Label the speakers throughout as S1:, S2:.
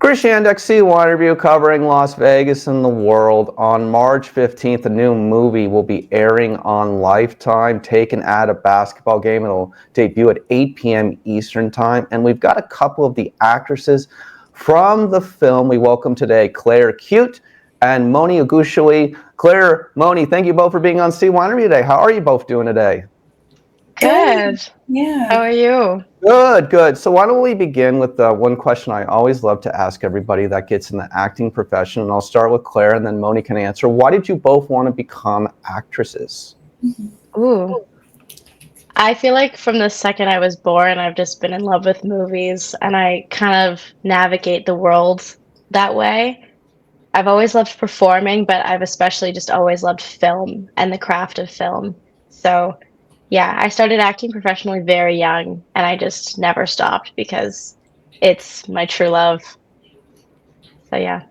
S1: Chris Yandex, C1 review covering Las Vegas and the world. On March 15th, a new movie will be airing on Lifetime, taken at a basketball game. It'll debut at 8 p.m. Eastern Time. And we've got a couple of the actresses from the film. We welcome today Claire Qute and Moni Ogunsuyi. Claire, Moni, thank you both for being on C1 review today. How are you both doing today?
S2: Good.
S3: Yeah.
S2: How are you?
S1: Good, good. So why don't we begin with one question I always love to ask everybody that gets in the acting profession, and I'll start with Claire, and then Moni can answer. Why did you both want to become actresses?
S2: Ooh. I feel like from the second I was born, I've just been in love with movies, and I kind of navigate the world that way. I've always loved performing, but I've especially just always loved film and the craft of film. So, yeah, I started acting professionally very young, and I just never stopped because it's my true love. So, yeah.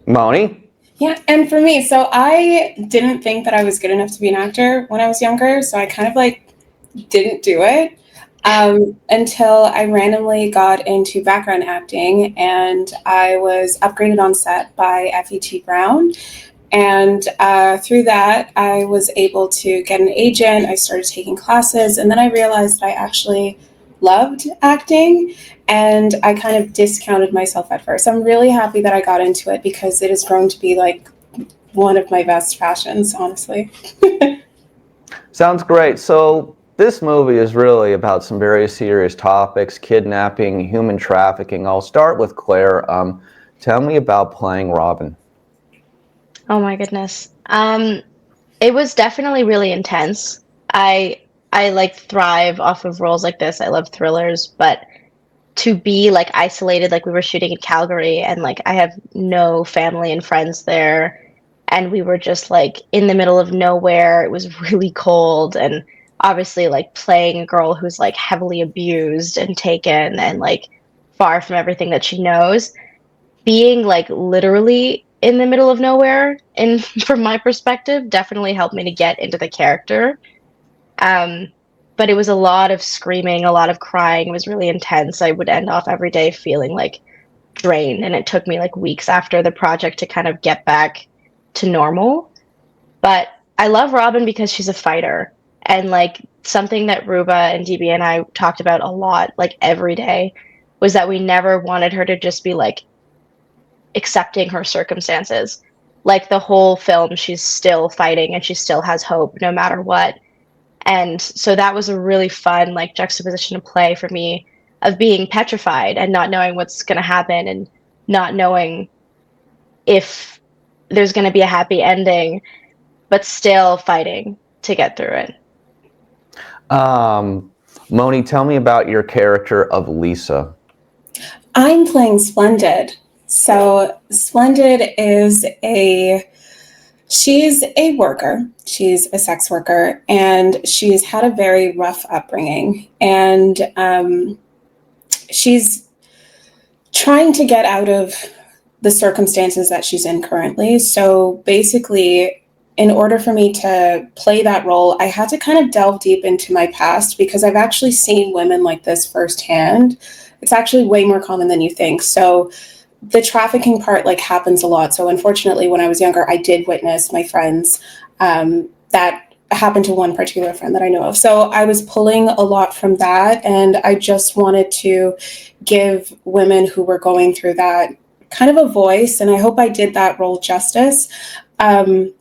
S1: Moni?
S3: Yeah, and for me, so I didn't think that I was good enough to be an actor when I was younger, so I kind of didn't do it until I randomly got into background acting, and I was upgraded on set by FET Brown. And through that, I was able to get an agent. I started taking classes, and then I realized that I actually loved acting, and I kind of discounted myself at first. I'm really happy that I got into it because it has grown to be like one of my best passions, honestly.
S1: Sounds great. So this movie is really about some very serious topics: kidnapping, human trafficking. I'll start with Claire. Tell me about playing Robin.
S2: Oh my goodness. It was definitely really intense. I like thrive off of roles like this. I love thrillers, but to be like isolated, like we were shooting in Calgary and like I have no family and friends there, and we were just like in the middle of nowhere. It was really cold, and obviously like playing a girl who's like heavily abused and taken and like far from everything that she knows, being like literally in the middle of nowhere and from my perspective definitely helped me to get into the character. um but it was a lot of screaming, a lot of crying. It was really intense. I would end off every day feeling like drained, and it took me like weeks after the project to kind of get back to normal. But I love Robin because she's a fighter, and like something that Ruba and DB and I talked about a lot like every day was that we never wanted her to just be like accepting her circumstances. Like the whole film, she's still fighting and she still has hope no matter what. And so that was a really fun like juxtaposition to play for me, of being petrified and not knowing what's going to happen and not knowing if there's going to be a happy ending, but still fighting to get through it.
S1: Moni, tell me about your character of Lisa.
S3: I'm playing Splendid. So Splendid she's a worker. She's a sex worker, and she's had a very rough upbringing. And she's trying to get out of the circumstances that she's in currently. So basically, in order for me to play that role, I had to kind of delve deep into my past because I've actually seen women like this firsthand. It's actually way more common than you think. So the trafficking part like happens a lot. So unfortunately, when I was younger, I did witness my friends. That happened to one particular friend that I know of. So I was pulling a lot from that, and I just wanted to give women who were going through that kind of a voice, and I hope I did that role justice. It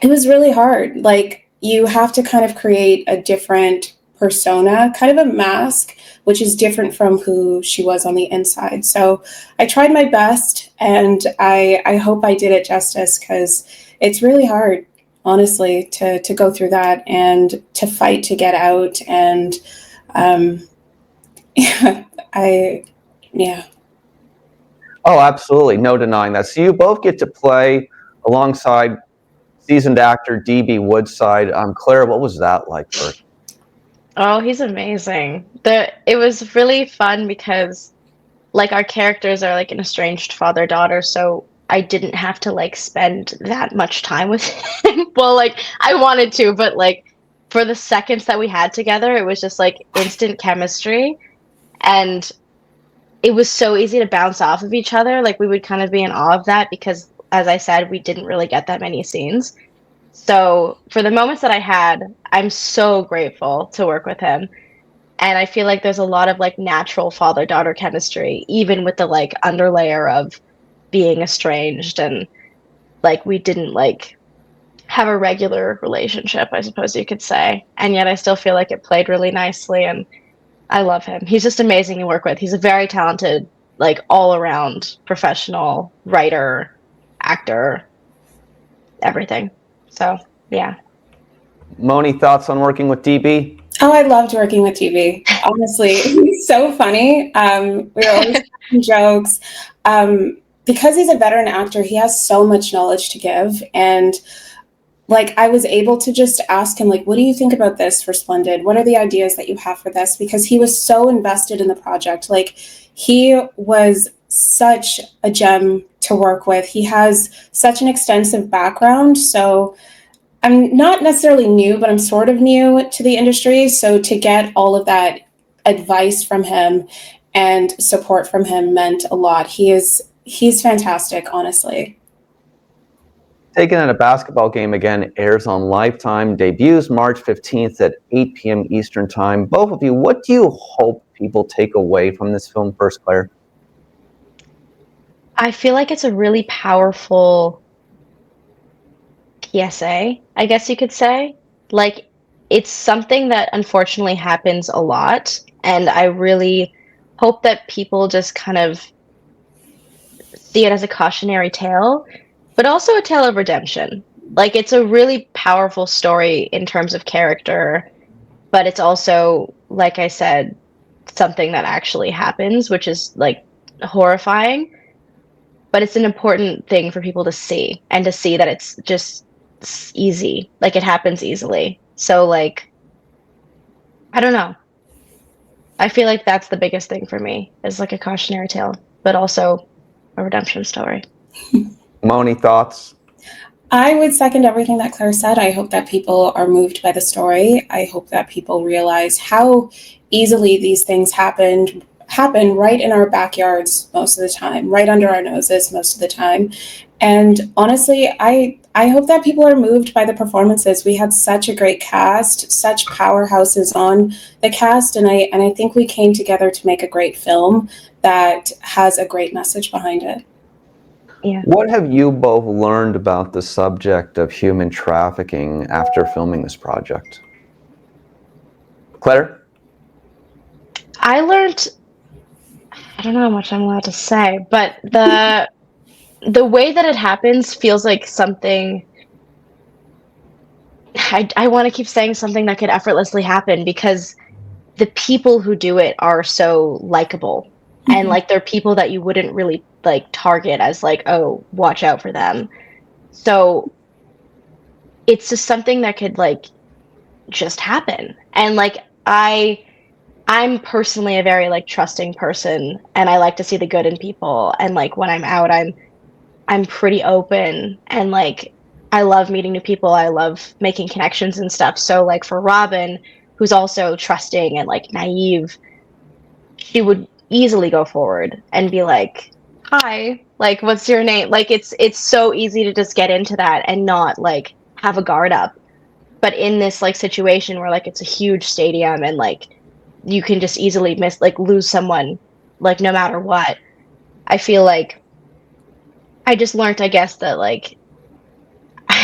S3: was really hard. Like, you have to kind of create a different persona, kind of a mask, which is different from who she was on the inside. So I tried my best, and I hope I did it justice, because it's really hard, honestly, to go through that and to fight to get out. And yeah.
S1: Oh, absolutely. No denying that. So you both get to play alongside seasoned actor DB Woodside. Claire, what was that like for?
S2: Oh, he's amazing. It was really fun because like our characters are like an estranged father-daughter, so I didn't have to like spend that much time with him. Well, like I wanted to, but like for the seconds that we had together, it was just like instant chemistry. And it was so easy to bounce off of each other. Like we would kind of be in awe of that because, as I said, we didn't really get that many scenes. So for the moments that I had, I'm so grateful to work with him. And I feel like there's a lot of like natural father-daughter chemistry, even with the like underlayer of being estranged and like we didn't like have a regular relationship, I suppose you could say. And yet I still feel like it played really nicely and I love him. He's just amazing to work with. He's a very talented, like all around professional writer, actor, everything. So yeah.
S1: Moni, thoughts on working with DB?
S3: Oh, I loved working with TV. Honestly, he's so funny. We were always making jokes. Because he's a veteran actor, he has so much knowledge to give. And like I was able to just ask him, like, what do you think about this for Splendid? What are the ideas that you have for this? Because he was so invested in the project. Like he was such a gem to work with. He has such an extensive background. So I'm not necessarily new, but I'm sort of new to the industry. So to get all of that advice from him and support from him meant a lot. He's fantastic, honestly.
S1: Taken at a Basketball Game again airs on Lifetime, debuts March 15th at 8 p.m. Eastern Time. Both of you, what do you hope people take away from this film first, Claire?
S2: I feel like it's a really powerful PSA, I guess you could say. Like, it's something that unfortunately happens a lot, and I really hope that people just kind of see it as a cautionary tale, but also a tale of redemption. Like, it's a really powerful story in terms of character, but it's also, like I said, something that actually happens, which is like horrifying. But it's an important thing for people to see and to see that it's just easy, like it happens easily. So like I don't know, I feel like that's the biggest thing for me is like a cautionary tale but also a redemption story.
S1: Moni, thoughts?
S3: I would second everything that Claire said. I hope that people are moved by the story. I hope that people realize how easily these things happen right in our backyards most of the time, right under our noses most of the time. And honestly, I hope that people are moved by the performances. We had such a great cast, such powerhouses on the cast, and I think we came together to make a great film that has a great message behind it.
S2: Yeah.
S1: What have you both learned about the subject of human trafficking after filming this project? Claire?
S2: I learned, I don't know how much I'm allowed to say, but the way that it happens feels like something I want to keep saying something that could effortlessly happen because the people who do it are so likable and like they're people that you wouldn't really like target as like, oh, watch out for them. So it's just something that could like just happen. And like I'm personally a very like trusting person and I like to see the good in people and like when I'm out I'm pretty open and like I love meeting new people. I love making connections and stuff. So like for Robin, who's also trusting and like naive, she would easily go forward and be like, "Hi, like what's your name?" Like it's so easy to just get into that and not like have a guard up. But in this like situation where like it's a huge stadium and like you can just easily miss like lose someone like no matter what. I feel like I just learned I guess that like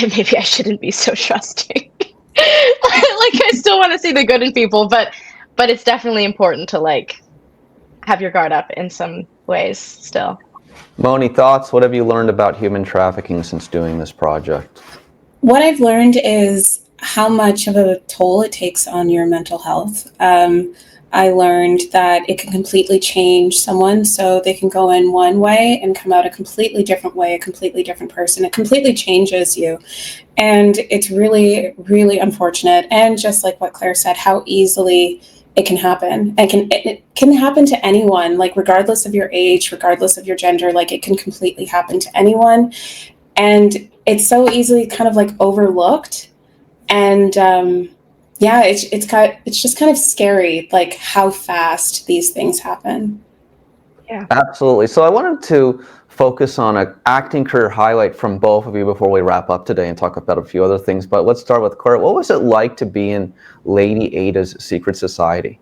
S2: maybe I shouldn't be so trusting. Like I still want to see the good in people, but it's definitely important to like have your guard up in some ways still.
S1: Moni, thoughts? What have you learned about human trafficking since doing this project?
S3: What I've learned is how much of a toll it takes on your mental health. I learned that it can completely change someone, so they can go in one way and come out a completely different way, a completely different person. It completely changes you. And it's really, really unfortunate. And just like what Claire said, how easily it can happen. It can happen to anyone, like regardless of your age, regardless of your gender, like it can completely happen to anyone. And it's so easily kind of like overlooked. And yeah, it's just kind of scary, like how fast these things happen.
S2: Yeah.
S1: Absolutely. So I wanted to focus on an acting career highlight from both of you before we wrap up today and talk about a few other things. But let's start with Claire. What was it like to be in Lady Ada's Secret Society?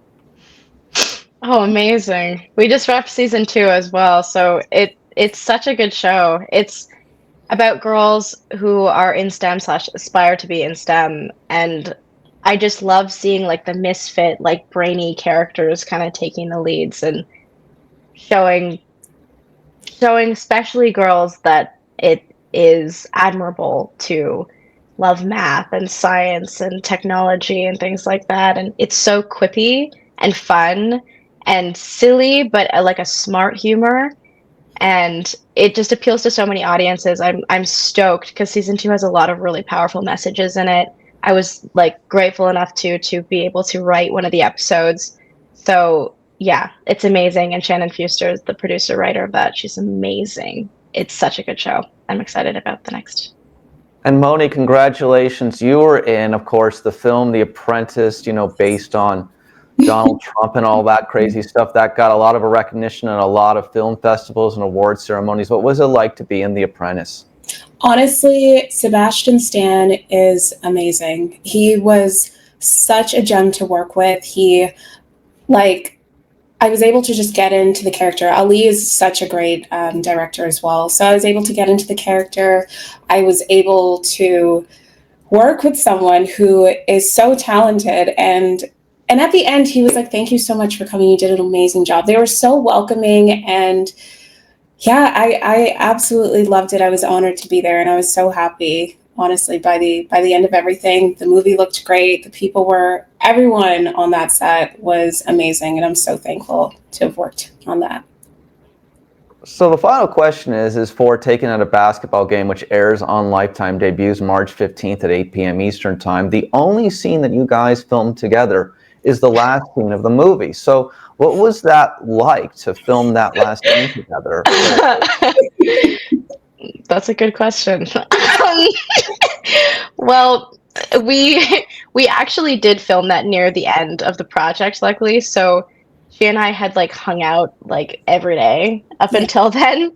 S2: Oh, amazing. We just wrapped season 2 as well, so it's such a good show. It's about girls who are in STEM slash aspire to be in STEM, and I just love seeing like the misfit, like brainy characters kind of taking the leads and showing showing especially girls that it is admirable to love math and science and technology and things like that. And it's so quippy and fun and silly, but like a smart humor. And it just appeals to so many audiences. I'm stoked because season 2 has a lot of really powerful messages in it. I was like grateful enough to be able to write one of the episodes. So yeah, it's amazing. And Shannon Fuster is the producer writer of that. She's amazing. It's such a good show. I'm excited about the next.
S1: And Moni, congratulations. You were in, of course, the film The Apprentice, based on Donald Trump and all that crazy stuff. That got a lot of recognition at a lot of film festivals and award ceremonies. What was it like to be in The Apprentice?
S3: Honestly, Sebastian Stan is amazing. He was such a gem to work with. I was able to just get into the character. Ali is such a great director as well. So I was able to get into the character. I was able to work with someone who is so talented, and at the end he was like, thank you so much for coming, you did an amazing job. They were so welcoming, and yeah, I absolutely loved it. I was honored to be there, and I was so happy, honestly. By the end of everything, the movie looked great. Everyone on that set was amazing, and I'm so thankful to have worked on that.
S1: So the final question is for Taken at a Basketball Game, which airs on Lifetime, debuts March 15th at 8 p.m. Eastern Time. The only scene that you guys filmed together is the last scene of the movie. So what was that like to film that last scene together?
S2: That's a good question. Well, we actually did film that near the end of the project, luckily. So she and I had like hung out like every day up until then.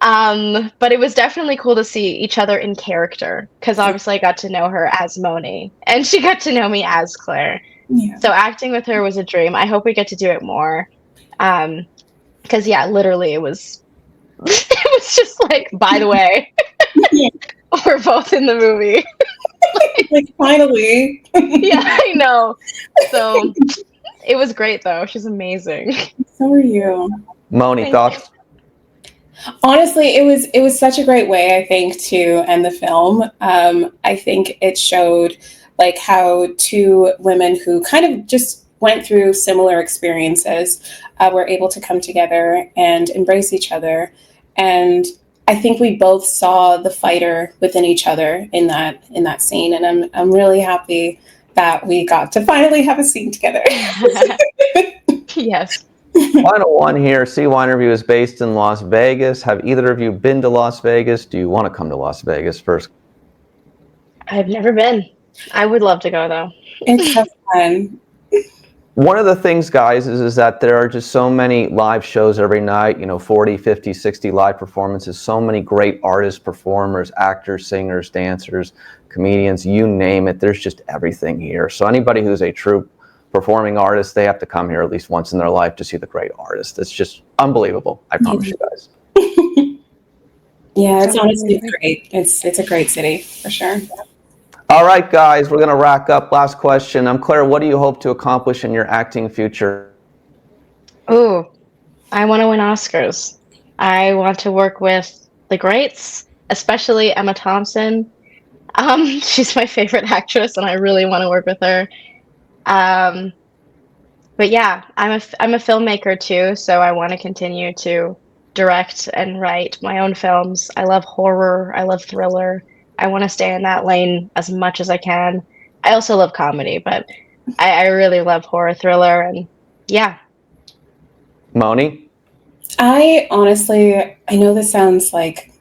S2: But it was definitely cool to see each other in character because obviously I got to know her as Moni and she got to know me as Claire.
S3: Yeah.
S2: So acting with her was a dream. I hope we get to do it more. Because yeah, literally it was it was just like, by the way,
S3: Yeah.
S2: we're both in the movie.
S3: Like, finally.
S2: Yeah, I know. So it was great though. She's amazing.
S3: So are you.
S1: Moni,
S2: Thank
S1: thoughts?
S3: Honestly, it was such a great way, I think, to end the film. I think it showed like how two women who kind of just went through similar experiences were able to come together and embrace each other. And I think we both saw the fighter within each other in that scene, and I'm really happy that we got to finally have a scene together.
S2: Yes.
S1: Final one here. Sea Interview is based in Las Vegas. Have either of you been to Las Vegas? Do you want to come to Las Vegas first?
S2: I've never been. I would love to go though.
S3: It's so fun.
S1: One of the things, guys, is that there are just so many live shows every night, 40, 50, 60 live performances, so many great artists, performers, actors, singers, dancers, comedians, you name it. There's just everything here. So anybody who's a true performing artist, they have to come here at least once in their life to see the great artist. It's just unbelievable. I promise you guys.
S3: Yeah, it's honestly great. It's a great city for sure.
S1: All right, guys, we're going to wrap up. Last question. Claire, what do you hope to accomplish in your acting future?
S2: Ooh, I want to win Oscars. I want to work with the greats, especially Emma Thompson. She's my favorite actress, and I really want to work with her. But yeah, I'm a filmmaker too, so I want to continue to direct and write my own films. I love horror. I love thriller. I want to stay in that lane as much as I can. I also love comedy, but I really love horror thriller, and yeah.
S1: Moni?
S3: I honestly, I know this sounds like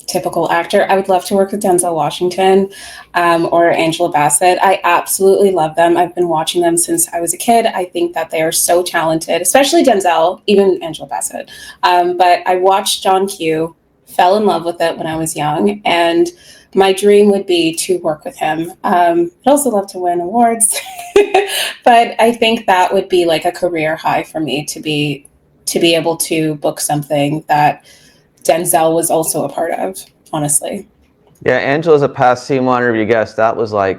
S3: typical actor. I would love to work with Denzel Washington or Angela Bassett. I absolutely love them. I've been watching them since I was a kid. I think that they are so talented, especially Denzel, even Angela Bassett. But I watched John Q, fell in love with it when I was young, and my dream would be to work with him. I'd also love to win awards, but I think that would be like a career high for me to be able to book something that Denzel was also a part of, honestly.
S1: Yeah, Angela's a past C1 interview guest. That was like,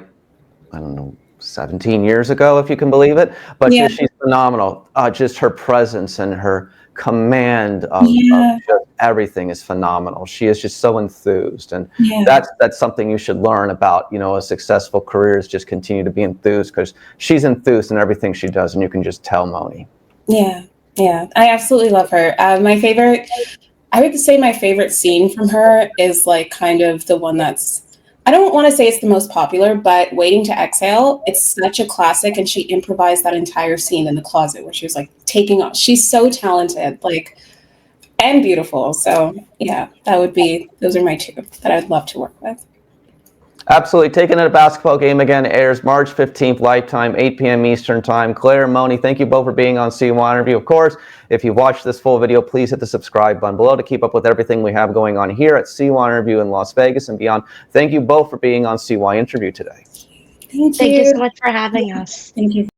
S1: I don't know, 17 years ago, if you can believe it. But
S3: Yeah.
S1: she's phenomenal. Just her presence and her command of just everything is phenomenal. She is just so enthused, and that's something you should learn about. You know, a successful career is just continue to be enthused, because she's enthused in everything she does, and you can just tell, Moni.
S3: Yeah, I absolutely love her. I would say my favorite scene from her is like kind of the one that's, I don't want to say it's the most popular, but Waiting to Exhale. It's such a classic, and she improvised that entire scene in the closet where she was like taking off. She's so talented, like, and beautiful. So yeah, those are my two that I'd love to work with.
S1: Absolutely. Taking It a Basketball Game again airs March 15th, Lifetime, 8 p.m. Eastern Time. Claire, Moni, thank you both for being on C1 Interview. Of course, if you watched this full video, please hit the subscribe button below to keep up with everything we have going on here at C1 Interview in Las Vegas and beyond. Thank you both for being on CY Interview today.
S3: Thank you.
S2: Thank you so much for having us.
S3: Thank you.